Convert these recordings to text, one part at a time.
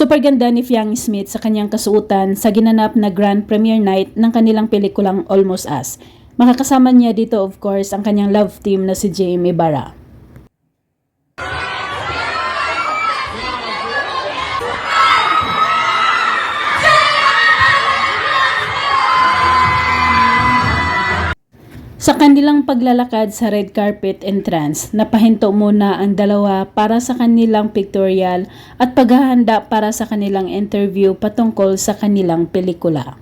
Super ganda ni Fiang Smith sa kanyang kasuotan sa ginanap na grand premiere night ng kanilang pelikulang Almost Us. Makakasama niya dito of course ang kanyang love team na si JM Ibarra. Sa kanilang paglalakad sa red carpet entrance, napahinto muna ang dalawa para sa kanilang pictorial at paghahanda para sa kanilang interview patungkol sa kanilang pelikula.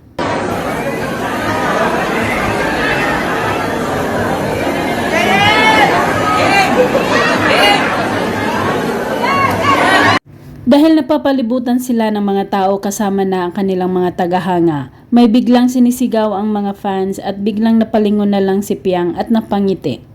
Dahil napapalibutan sila ng mga tao kasama na ang kanilang mga tagahanga, may biglang sinisigaw ang mga fans at biglang napalingon na lang si Fiang at napangiti.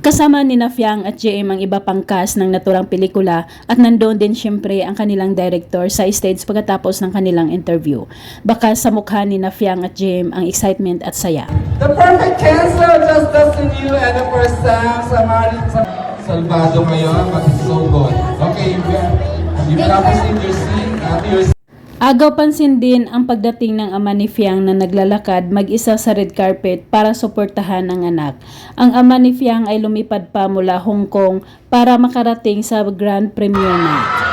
Kasama ni Fiang at JM ang iba pang cast ng naturang pelikula at nandoon din syempre ang kanilang director sa stage pagkatapos ng kanilang interview. Baka sa mukha ni Fiang at JM ang excitement at saya. The perfect cancer just doesn't you and the first time Salvado ngayon, but it's so good. Okay, you tapos in your scene, Agaw pansin din ang pagdating ng ama ni Fiang na naglalakad mag-isa sa red carpet para suportahan ang anak. Ang ama ni Fiang ay lumipad pa mula Hong Kong para makarating sa grand premiere night.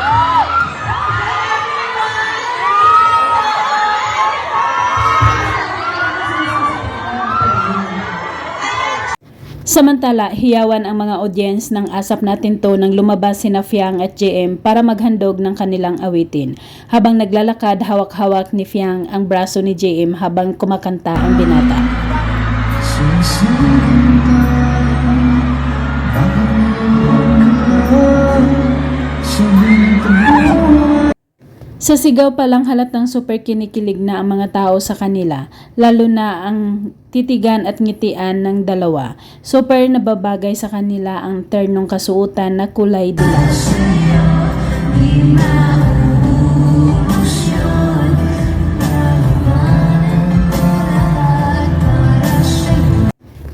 Samantala, hiyawan ang mga audience ng Asap Natin To nang lumabas sina Fiang at JM para maghandog ng kanilang awitin. Habang naglalakad, hawak-hawak ni Fiang ang braso ni JM habang kumakanta ang binata. Sa sigaw pa lang halatang super kinikilig na ang mga tao sa kanila, lalo na ang titigan at ngitian ng dalawa. Super nababagay sa kanila ang ternong kasuotan na kulay dilaw.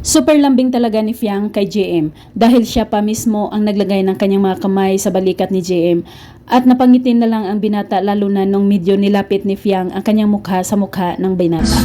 Super lambing talaga ni Fiang kay JM dahil siya pa mismo ang naglagay ng kanyang mga kamay sa balikat ni JM at napangitin na lang ang binata lalo na nung medyo nilapit ni Fiang ang kanyang mukha sa mukha ng binata.